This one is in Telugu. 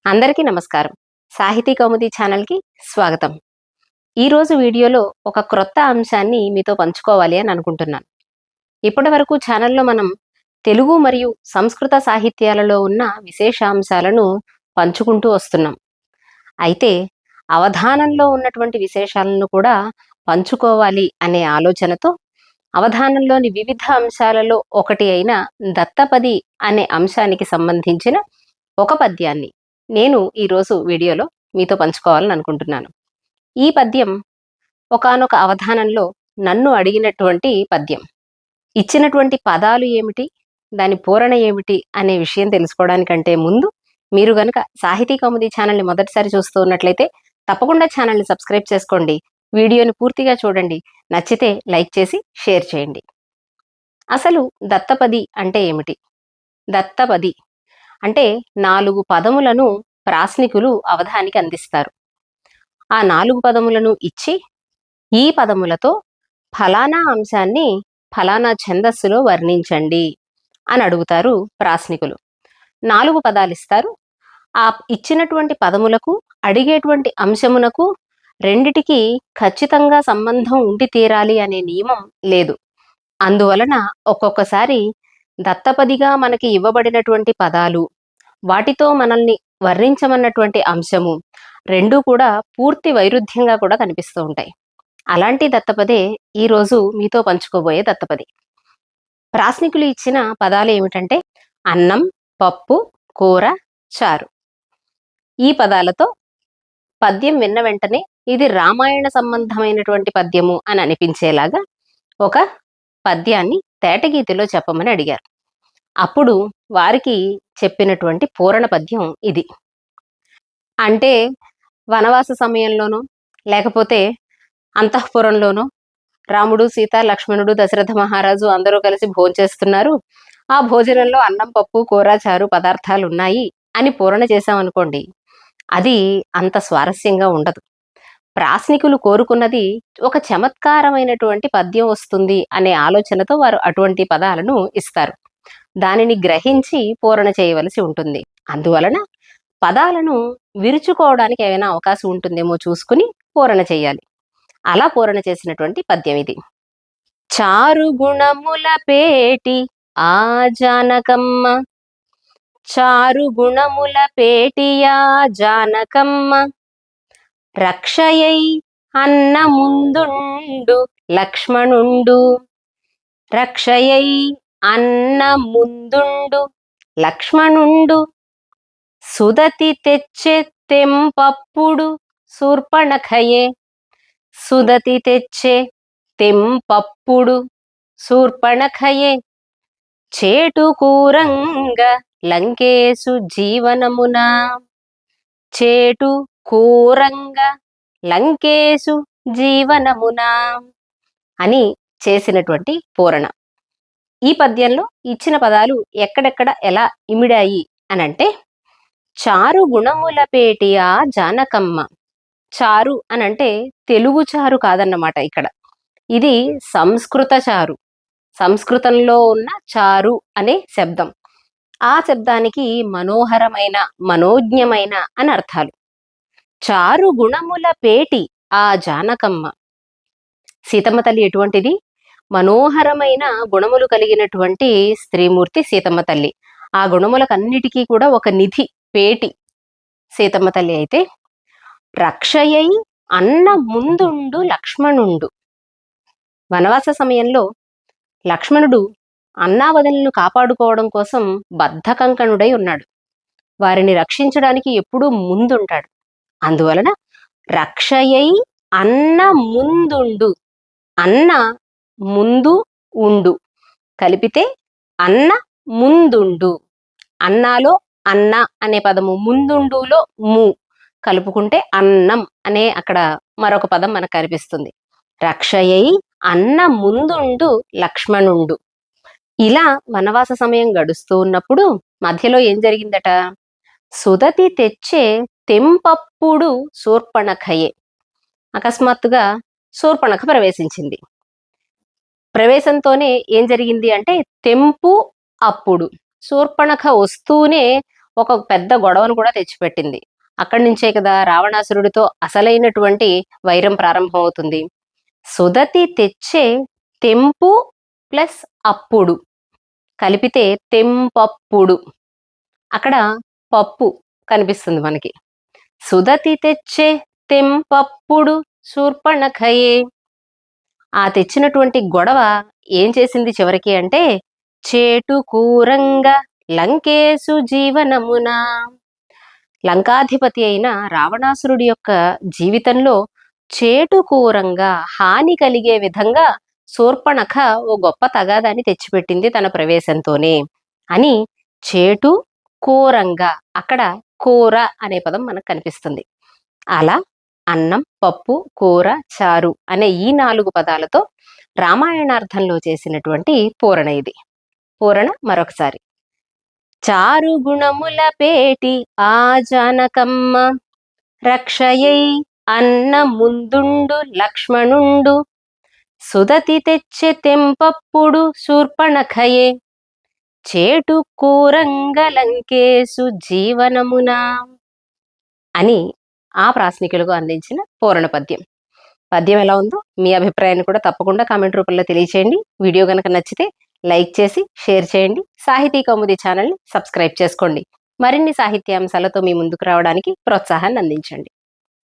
అందరికీ నమస్కారం. సాహితీ కౌముది ఛానల్‌కి స్వాగతం. ఈరోజు వీడియోలో ఒక క్రొత్త అంశాన్ని మీతో పంచుకోవాలి అని అనుకుంటున్నాను. ఇప్పటివరకు ఛానల్‌లో మనం తెలుగు మరియు సంస్కృత సాహిత్యాలలో ఉన్న విశేషాంశాలను పంచుకుంటూ వస్తున్నాం. అయితే అవధానంలో ఉన్నటువంటి విశేషాలను కూడా పంచుకోవాలి అనే ఆలోచనతో అవధానంలోని వివిధ అంశాలలో ఒకటి అయిన దత్తపది అనే అంశానికి సంబంధించిన ఒక పద్యాన్ని నేను ఈరోజు వీడియోలో మీతో పంచుకోవాలని అనుకుంటున్నాను. ఈ పద్యం ఒకానొక అవధానంలో నన్ను అడిగినటువంటి పద్యం. ఇచ్చినటువంటి పదాలు ఏమిటి, దాని పూరణ ఏమిటి అనే విషయం తెలుసుకోవడానికంటే ముందు మీరు గనుక సాహితీ కౌముది ఛానల్ని మొదటిసారి చూస్తూ ఉన్నట్లయితే తప్పకుండా ఛానల్ని సబ్స్క్రైబ్ చేసుకోండి. వీడియోని పూర్తిగా చూడండి. నచ్చితే లైక్ చేసి షేర్ చేయండి. అసలు దత్తపది అంటే ఏమిటి? దత్తపది అంటే 4 పదములను ప్రాస్నికులు అవధానికి అందిస్తారు. ఆ 4 పదములను ఇచ్చి ఈ పదములతో ఫలానా అంశాన్ని ఫలానా ఛందస్సులో వర్ణించండి అని అడుగుతారు ప్రాస్నికులు. 4 పదాలు ఇస్తారు. ఆ ఇచ్చినటువంటి పదములకు అడిగేటువంటి అంశమునకు రెండిటికి ఖచ్చితంగా సంబంధం ఉండి తీరాలి అనే నియమం లేదు. అందువలన ఒక్కొక్కసారి దత్తపదిగా మనకి ఇవ్వబడినటువంటి పదాలు, వాటితో మనల్ని వర్ణించమన్నటువంటి అంశము రెండూ కూడా పూర్తి వైరుధ్యంగా కూడా కనిపిస్తూ ఉంటాయి. అలాంటి దత్తపదే ఈరోజు మీతో పంచుకోబోయే దత్తపది. ప్రాస్నికులు ఇచ్చిన పదాలు ఏమిటంటే అన్నం, పప్పు, కూర, చారు. ఈ పదాలతో పద్యం విన్న వెంటనే ఇది రామాయణ సంబంధమైనటువంటి పద్యము అని అనిపించేలాగా ఒక పద్యాన్ని తేటగీతిలో చెప్పమని అడిగారు. అప్పుడు వారికి చెప్పినటువంటి పూరణ పద్యం ఇది. అంటే వనవాస సమయంలోనో లేకపోతే అంతఃపురంలోనో రాముడు, సీత, లక్ష్మణుడు, దశరథ మహారాజు అందరూ కలిసి భోంచేస్తున్నారు. ఆ భోజనంలో అన్నం, పప్పు, కూర, చారు పదార్థాలు ఉన్నాయి అని పూరణ చేశామనుకోండి, అది అంత స్వారస్యంగా ఉండదు. ప్రాస్నికులు కోరుకున్నది ఒక చమత్కారమైనటువంటి పద్యం వస్తుంది అనే ఆలోచనతో వారు అటువంటి పదాలను ఇస్తారు. దానిని గ్రహించి పూరణ చేయవలసి ఉంటుంది. అందువలన పదాలను విరుచుకోవడానికి ఏమైనా అవకాశం ఉంటుందేమో చూసుకుని పూరణ చేయాలి. అలా పూరణ చేసినటువంటి పద్యం ఇది. చారు గుణముల పేటి ఆ జానకమ్మ, చారు గుణముల పేటియా జానకమ్మ, రక్షయై అన్న ముందుండు లక్ష్మణుండు, రక్షయై అన్న ముందుండు లక్ష్మణుండు, సుదతి తెచ్చే తెంపప్పుడు శూర్పణఖయే, సుదతి తెచ్చే తెంపప్పుడు శూర్పణఖయే, చేటు కూరంగ లంకేశు జీవనమునా, చేటు కూరంగ లంకేశు జీవనమునా అని చేసినటువంటి పూరణ. ఈ పద్యంలో ఇచ్చిన పదాలు ఎక్కడెక్కడ ఎలా ఇమిడాయి అనంటే చారు గుణముల పేటియా జానకమ్మ. చారు అనంటే తెలుగు చారు కాదన్నమాట ఇక్కడ. ఇది సంస్కృత చారు. సంస్కృతంలో ఉన్న చారు అనే శబ్దం. ఆ శబ్దానికి మనోహరమైన, మనోజ్ఞమైన అని అర్థాలు. చారు గుణముల పేటి ఆ జానకమ్మ. సీతమ్మ తల్లి ఎటువంటిది? మనోహరమైన గుణములు కలిగినటువంటి స్త్రీమూర్తి సీతమ్మ తల్లి. ఆ గుణములకన్నిటికీ కూడా ఒక నిధి, పేటి సీతమ్మ తల్లి అయితే, రక్షయై అన్న ముందుండు లక్ష్మణుండు. వనవాస సమయంలో లక్ష్మణుడు అన్నావదలను కాపాడుకోవడం కోసం బద్ధకంకణుడై ఉన్నాడు. వారిని రక్షించడానికి ఎప్పుడూ ముందుంటాడు. అందువలన రక్షయై అన్న ముందుండు, అన్న ముందు ఉండు కలిపితే అన్న ముందుండు. అన్నాలో అన్న అనే పదము, ముందుండులో ము కలుపుకుంటే అన్నం అనే అక్కడ మరొక పదం మనకు కనిపిస్తుంది. రక్షయై అన్న ముందుండు లక్ష్మణుండు. ఇలా వనవాస సమయం గడుస్తూ ఉన్నప్పుడు మధ్యలో ఏం జరిగిందట? సుదతి తెచ్చే తెంపప్పుడు శూర్పణఖయే. అకస్మాత్తుగా శూర్పణఖ ప్రవేశించింది. ప్రవేశంతోనే ఏం జరిగింది అంటే తెంపు అప్పుడు. శూర్పణఖ వస్తూనే ఒక పెద్ద గొడవను కూడా తెచ్చిపెట్టింది. అక్కడి నుంచే కదా రావణాసురుడితో అసలైనటువంటి వైరం ప్రారంభమవుతుంది. సుదతి తెచ్చే తెంపు ప్లస్ అప్పుడు కలిపితే తెంపప్పుడు. అక్కడ పప్పు కనిపిస్తుంది మనకి. సుదతి తెచ్చే తెంపప్పుడు శూర్పణఖయే. ఆ తెచ్చినటువంటి గొడవ ఏం చేసింది చివరికి అంటే, చేటు కూరంగా లంకేశు జీవనమున. లంకాధిపతి అయిన రావణాసురుడి యొక్క జీవితంలో చేటుకూరంగా హాని కలిగే విధంగా శూర్పణఖ ఓ గొప్ప తగాదాన్ని తెచ్చిపెట్టింది తన ప్రవేశంతోనే అని. చేటు కూరంగా, అక్కడ కూర అనే పదం మనకు కనిపిస్తుంది. అలా అన్నం, పప్పు, కూర, చారు అనే ఈ 4 పదాలతో రామాయణార్థంలో చేసినటువంటి పూరణ ఇది. పూరణ మరొకసారి. చారు గుణముల పేటి ఆ జానకమ్మ రక్షయై అన్న ముందుండు లక్ష్మణుండు సుదతి తెచ్చె తెంపప్పుడు శూర్పణఖయే చేటు కూరంగలంకేసు జీవనమునా అని ఆ ప్రాసనికులకు అందించిన పూరణ పద్యం. పద్యం ఎలా ఉందో మీ అభిప్రాయాన్ని కూడా తప్పకుండా కామెంట్ రూపంలో తెలియచేయండి. వీడియో కనుక నచ్చితే లైక్ చేసి షేర్ చేయండి. సాహితీ కౌముది ఛానల్ని సబ్స్క్రైబ్ చేసుకోండి. మరిన్ని సాహిత్యాంశాలతో మీ ముందుకు రావడానికి ప్రోత్సాహాన్ని అందించండి.